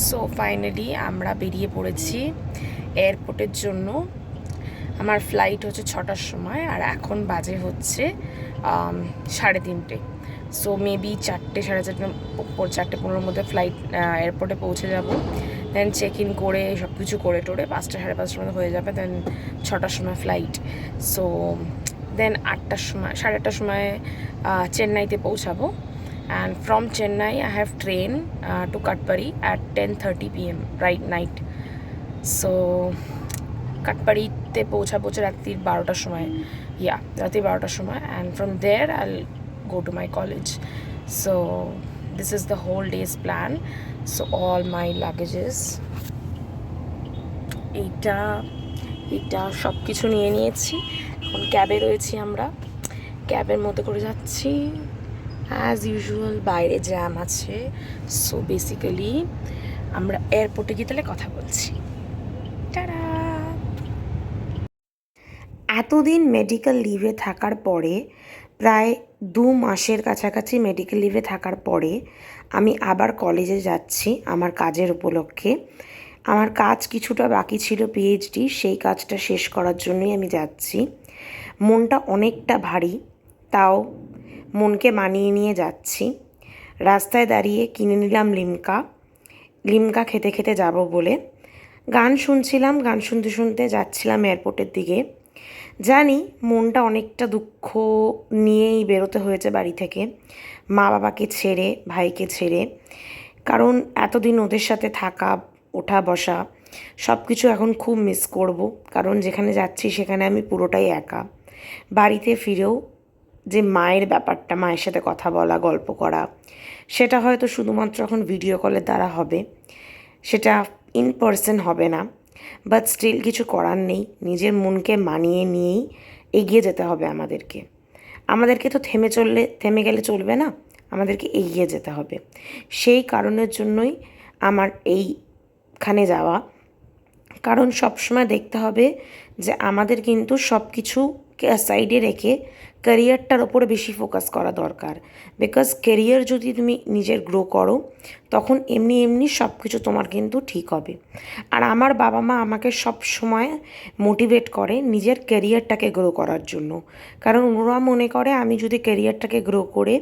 So finally আমরা বেরিয়ে পড়েছি এয়ারপোর্টের জন্য। আমার ফ্লাইট হচ্ছে 6টার সময় আর এখন বাজে হচ্ছে 3:30। সো মেবি 4টে, 4:30 মধ্যে ফ্লাইট এয়ারপোর্টে পৌঁছে যাব। দেন চেক ইন করে সব কিছু করে টোরে 5টা, 5:30 মধ্যে হয়ে যাবে। দেন 6টার সময় ফ্লাইট। সো দেন 8টার সময়, 8:30টার সময় চেন্নাইতে পৌঁছাবো। And from Chennai I have train to Katpari at 10:30 p.m. right night. So কাটপাড়িতে পৌঁছাবো রাত্রির 12টার সময়, রাত্রি 12টার সময়, and from there I'll go to my college. So this is the whole day's plan. So all my luggages, এইটা সব কিছু নিয়ে নিয়েছি। এখন ক্যাবে রয়েছি, আমরা ক্যাবের মধ্যে করে যাচ্ছি। অ্যাজ ইউজুয়াল বাইরে জ্যাম আছে। সো বেসিক্যালি আমরা এয়ারপোর্টে গিয়ে তাহলে কথা বলছি। টাটা। এতদিন মেডিকেল লিভে থাকার পরে, প্রায় 2 মাসের কাছাকাছি মেডিকেল লিভে থাকার পরে আমি আবার কলেজে যাচ্ছি আমার কাজের উপলক্ষে। আমার কাজ কিছুটা বাকি ছিল, পিএইচডি, সেই কাজটা শেষ করার জন্যই আমি যাচ্ছি। মনটা অনেকটা ভারী, তাও মনকে মানিয়ে নিয়ে যাচ্ছি। রাস্তায় দাঁড়িয়ে কিনে নিলাম লিমকা খেতে খেতে যাব বলে। গান শুনছিলাম, গান শুনতে শুনতে যাচ্ছিলাম এয়ারপোর্টের দিকে। জানি মনটা অনেকটা দুঃখ নিয়েই বেরোতে হয়েছে বাড়ি থেকে, মা বাবাকে ছেড়ে, ভাইকে ছেড়ে। কারণ এতদিন ওদের সাথে থাকা, ওঠা বসা সব কিছু এখন খুব মিস করব। কারণ যেখানে যাচ্ছি সেখানে আমি পুরোটাই একা। বাড়িতে ফিরেও যে মায়ের ব্যাপারটা, মায়ের সাথে কথা বলা, গল্প করা, সেটা হয়তো শুধুমাত্র এখন ভিডিও কলের দ্বারা হবে, সেটা ইন পার্সন হবে না। বাট স্টিল কিছু করার নেই, নিজের মনকে মানিয়ে নিয়েই এগিয়ে যেতে হবে আমাদেরকে তো থেমে গেলে চলবে না, আমাদেরকে এগিয়ে যেতে হবে। সেই কারণের জন্যই আমার এইখানে যাওয়া। কারণ সবসময় দেখতে হবে যে আমাদের কিন্তু সব কিছুকে সাইডে রেখে ক্যারিয়ারটার ওপরে বেশি ফোকাস করা দরকার। বিকজ ক্যারিয়ার যদি তুমি নিজের গ্রো করো, তখন এমনি সব কিছু তোমার কিন্তু ঠিক হবে। আর আমার বাবা মা আমাকে সব সময় মোটিভেট করে নিজের ক্যারিয়ারটাকে গ্রো করার জন্য। কারণ ওরা মনে করে আমি যদি ক্যারিয়ারটাকে গ্রো করে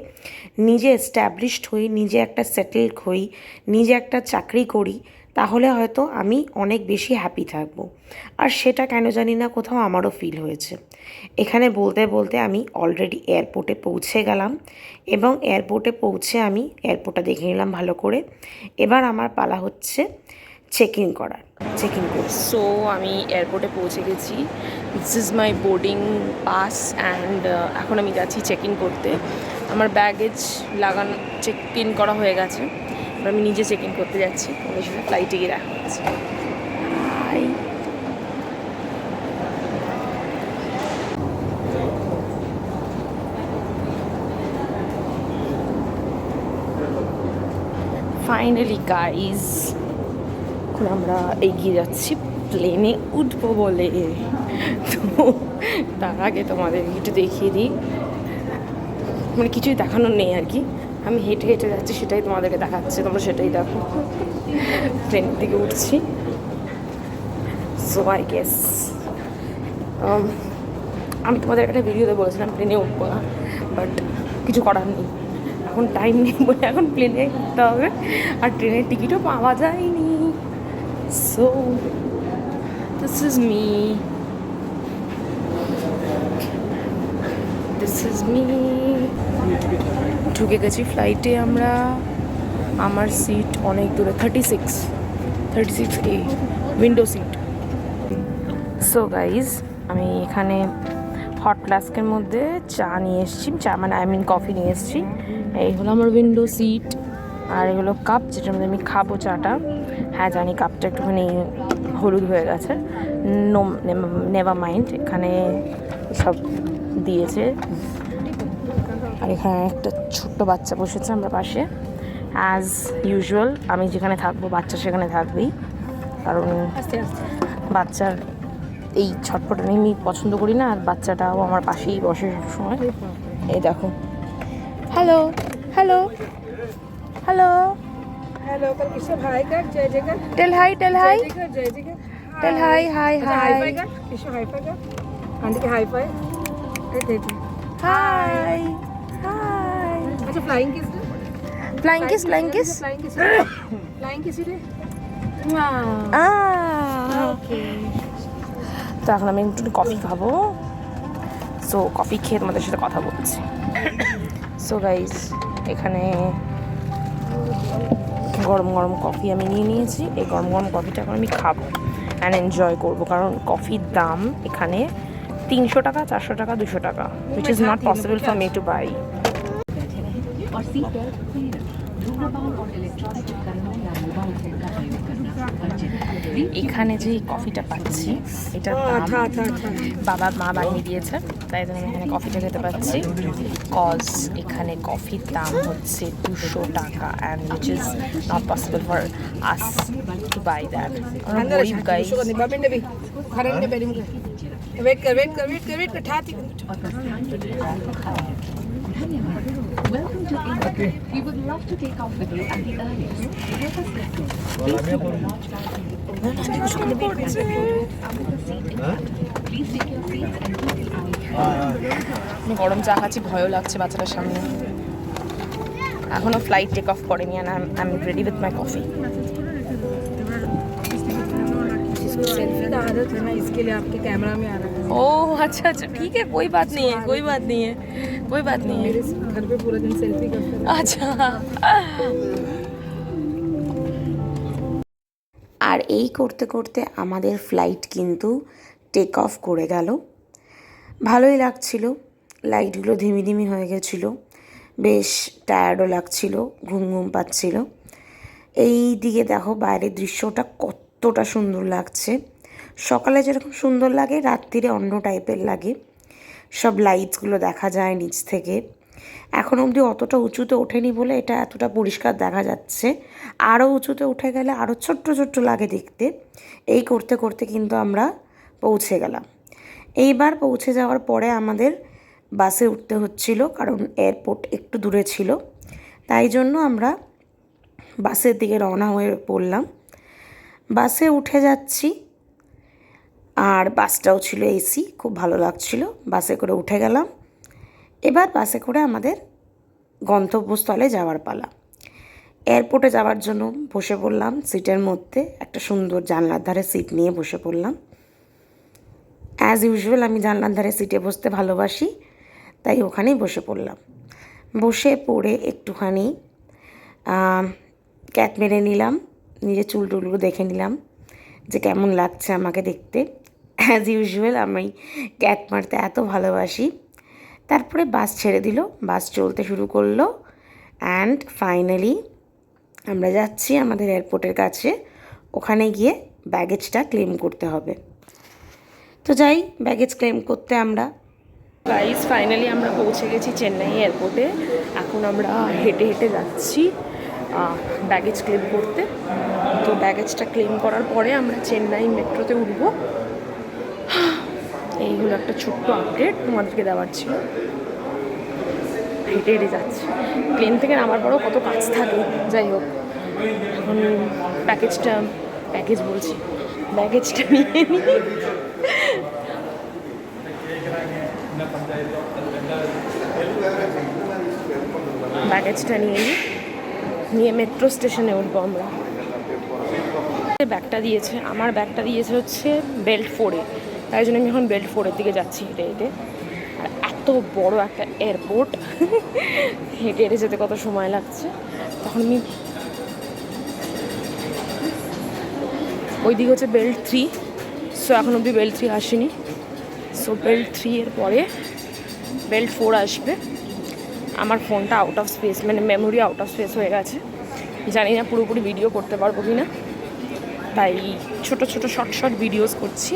নিজে এস্টাবলিশড হই, নিজে একটা সেটেলড হই, নিজে একটা চাকরি করি, তাহলে হয়তো আমি অনেক বেশি হ্যাপি থাকব। আর সেটা কেন জানি না কোথাও আমারও ফিল হয়েছে। এখানে বলতে বলতে আমি অলরেডি এয়ারপোর্টে পৌঁছে গেলাম, এবং এয়ারপোর্টে পৌঁছে আমি এয়ারপোর্টটা দেখে নিলাম ভালো করে। এবার আমার পালা হচ্ছে চেক ইন করে। সো আমি এয়ারপোর্টে পৌঁছে গেছি। This is my boarding pass and এখন আমি যাচ্ছি চেক ইন করতে। আমার ব্যাগেজ চেক ইন করা হয়ে গেছে, আমি নিজে চেক ইন করতে যাচ্ছি। ওদের সাথে ফ্লাইটে গিয়ে দেখা হচ্ছে। ফাইনালি গাইজ, এখন আমরা এগিয়ে যাচ্ছি প্লেনে উঠবো বলে। তো তার আগে তোমাদের একটু দেখিয়ে দিই, মানে কিছুই দেখানোর নেই আর কি। আমি হেঁটে হেঁটে যাচ্ছি, সেটাই তোমাদেরকে দেখাচ্ছে, তোমরা সেটাই দেখো। ট্রেনের দিকে উঠছি। সো আই গেস আমি তোমাদের একটা ভিডিওতে বলেছিলাম প্লেনে উঠবো না, বাট কিছু করার নেই, এখন টাইম নেই বলে এখন প্লেনে উঠতে হবে। আর ট্রেনের টিকিটও পাওয়া যায়নি। সো দিস ইজ মি ঢুকে গেছি ফ্লাইটে আমরা। আমার সিট অনেক দূরে, 36A window seat. So guys, আমি এখানে হট ফ্লাস্কের মধ্যে চা নিয়ে এসেছি, মানে কফি নিয়ে এসেছি। এই হলো আমার উইন্ডো সিট, আর এগুলো কাপ যেটার মধ্যে আমি খাবো চাটা। হ্যাঁ জানি কাপটা একটুখানি হলুদ হয়ে গেছে, নেভার মাইন্ড। এখানে সব দিয়েছে, আর এখানে একটা ছোট্ট বাচ্চা বসেছে আমরা পাশে। অ্যাজ ইউজুয়াল আমি যেখানে থাকবো বাচ্চা সেখানে থাকবেই, কারণ বাচ্চার এই ছটফটানি আমি পছন্দ করি না। আর বাচ্চাটাও আমার পাশেই বসে সবসময়। এই দেখো, হ্যালো হ্যালো হ্যালো हेलो कल किशोर हाय कर जय जय कर टेल हाई जय जय कर टेल hi hi high hi कर किशोर हाई फाई कर आंटी के हाई फाई दे हाई हाई अच्छा flying kiss flying kiss flying kiss रे ওকে তো এখন আমি একটু কফি খাবো সো কফি খেয়ে তোমাদের সাথে কথা বলছি সো গাইস এখানে গরম গরম কফি আমি নিয়ে নিয়েছি এই গরম গরম কফিটা এখন আমি খাবো অ্যান্ড এনজয় করবো কারণ কফির দাম এখানে 300 টাকা 400 টাকা 200 টাকা which is not possible for me to buy और सीट बेल्ट पहनना धूम्रपान और इलेक्ट्रॉनिक उपकरणों या मोबाइल फोन का प्रयोग करना वर्जित এখানে যে কফিটা পাচ্ছি এটার দাম বাবা মা বানিয়ে দিয়েছে তাই জন্য আমি এখানে কফিটা খেতে পাচ্ছি কজ এখানে কফির দাম হচ্ছে 200 টাকা and which is not possible for us to buy that अंदर গরিব গাইস बाबे ने भी खरन ने बेरी मुझे वेट कर ठाती Welcome to India. We would love to take off with you at the earliest. Help us get there. Please take your launch bag and your phone with the seat in front of you. Please take your seats and keep the aisle. গরম চা খাচ্ছি ভয়ও লাগছে বাচ্চাটার সামনে এখনো flight take off করেনি and I am ready with my coffee selfie का आदत है ना इसके लिए आपके कैमरा में आ रहा है ओ अच्छा अच्छा ठीक है कोई बात नहीं है कोई बात नहीं है कोई बात नहीं है मेरे घर पे पूरा दिन सेल्फी करते रहते আচ্ছা আর এই করতে করতে আমাদের ফ্লাইট কিন্তু টেক অফ করে গেল ভালোই লাগছিল লাইটগুলো ধিমি ধিমি হয়ে গেছিলো বেশ টায়ার্ডও লাগছিল ঘুম ঘুম পাচ্ছিল এই দিকে দেখো বাইরের দৃশ্যটা কতটা সুন্দর লাগছে সকালে যেরকম সুন্দর লাগে রাত্রিরে অন্য টাইপের লাগে সব লাইটসগুলো দেখা যায় নিচ থেকে এখন অবধি অতটা উঁচুতে ওঠেনি বলে এটা এতটা পরিষ্কার দেখা যাচ্ছে আরও উঁচুতে উঠে গেলে আরও ছোট্ট ছোট্ট লাগে দেখতে এই করতে করতে কিন্তু আমরা পৌঁছে গেলাম এইবার পৌঁছে যাওয়ার পরে আমাদের বাসে উঠতে হচ্ছিল কারণ এয়ারপোর্ট একটু দূরে ছিল তাই জন্য আমরা বাসের দিকে রওনা হয়ে পড়লাম বাসে উঠে যাচ্ছি আর বাসটাও ছিল এসি খুব ভালো লাগছিল বাসে করে উঠে গেলাম এবার বাসে করে আমাদের গন্তব্যস্থলে যাওয়ার পালা এয়ারপোর্টে যাওয়ার জন্য বসে পড়লাম সিটের মধ্যে একটা সুন্দর জানলার ধারে সিট নিয়ে বসে পড়লাম অ্যাজ ইউজুয়াল আমি জানলার ধারে সিটে বসতে ভালোবাসি তাই ওখানেই বসে পড়লাম বসে পড়ে একটুখানি ক্যাট মেরে নিলাম নিজের চুল টুলগুলো দেখে নিলাম যে কেমন লাগছে আমাকে দেখতে অ্যাজ ইউজুয়াল আমি ক্যাট মারতে এত ভালোবাসি তারপরে বাস ছেড়ে দিল বাস চলতে শুরু করলো অ্যান্ড ফাইনালি আমরা যাচ্ছি আমাদের এয়ারপোর্টের কাছে ওখানে গিয়ে ব্যাগেজটা ক্লেম করতে হবে তো যাই ব্যাগেজ ক্লেম করতে আমরা গাইস ফাইনালি আমরা পৌঁছে গেছি চেন্নাই এয়ারপোর্টে এখন আমরা হেঁটে হেঁটে যাচ্ছি ব্যাগেজ ক্লেম করতে তো ব্যাগেজটা ক্লেম করার পরে আমরা চেন্নাই মেট্রোতে উঠবো এই হলো একটা ছোট্ট আপডেট তোমাদেরকে দেওয়ার ছিল হেঁটে হেঁটে যাচ্ছি প্লেন থেকে নামার পরেও কত কাজ থাকে যাই হোক এখন ব্যাগেজটা নিয়ে নিই ব্যাগেজটা নিয়ে মেট্রো স্টেশনে উঠবো আমরা ব্যাগটা দিয়েছে আমার ব্যাগটা দিয়েছে হচ্ছে বেল্ট 4-এ তাই জন্য আমি এখন বেল্ট 4-এর দিকে যাচ্ছি হেঁটে হেঁটে আর এত বড় একটা এয়ারপোর্ট হেঁটে হেঁটে যেতে কত সময় লাগছে তখন আমি ওই দিকে হচ্ছে বেল্ট 3 সো এখন অবধি বেল্ট 3 আসেনি সো বেল্ট 3 এর পরে বেল্ট 4 আসবে আমার ফোনটা আউট অফ স্পেস মানে মেমোরি আউট অফ স্পেস হয়ে গেছে জানি না পুরোপুরি ভিডিও করতে পারবো কি না তাই ছোট ছোট শর্ট ভিডিওস করছি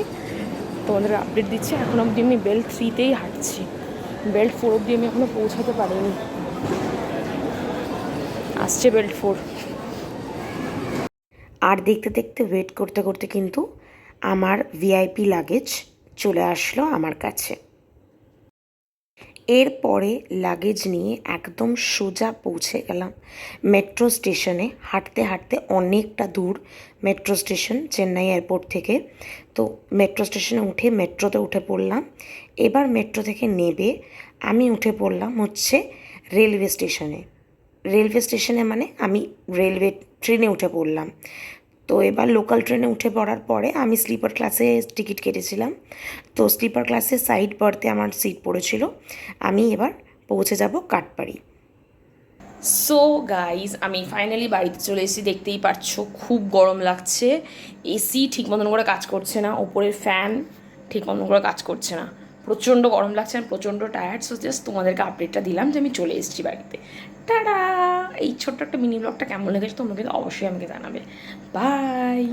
তোমাদের আপডেট দিচ্ছি এখন অবধি আমি বেল্ট 3-তেই হাঁটছি বেল্ট 4 অবধি আমি এখনও পৌঁছাতে পারিনি আসছে বেল্ট 4 আর দেখতে দেখতে ওয়েট করতে করতে কিন্তু আমার ভিআইপি লাগেজ চলে আসলো আমার কাছে এরপরে লাগেজ নিয়ে একদম সোজা পৌঁছে গেলাম মেট্রো স্টেশনে। হাঁটতে হাঁটতে অনেকটা দূর মেট্রো স্টেশন চেন্নাই এয়ারপোর্ট থেকে। তো মেট্রো স্টেশনে উঠে মেট্রোতে উঠে পড়লাম। এবার মেট্রো থেকে নেবে আমি উঠে পড়লাম হচ্ছে রেলওয়ে স্টেশনে। রেলওয়ে স্টেশনে মানে আমি রেলওয়ে ট্রেনে উঠে পড়লাম। তো এবার লোকাল ট্রেনে উঠে পড়ার পরে আমি স্লিপার ক্লাসে টিকিট কেটেছিলাম। তো স্লিপার ক্লাসে সাইড বার্থে আমার সিট পড়েছিল। আমি এবার পৌঁছে যাব কাটপাড়ি। সো গাইজ আমি ফাইনালি বাড়িতে চলে এসেছি। দেখতেই পাচ্ছো খুব গরম লাগছে। এসি ঠিক মতন করে কাজ করছে না, ওপরের ফ্যান ঠিক মতন করে কাজ করছে না, প্রচণ্ড গরম লাগছে, আমি প্রচণ্ড টায়ার্ড। সো জাস্ট তোমাদেরকে আপডেটটা দিলাম যে আমি চলে এসেছি বাড়িতে। টাটা! এই ছোট্ট একটা মিনি ব্লগটা কেমন লেগেছে তোমরা কিন্তু অবশ্যই আমাকে জানাবে। বাই।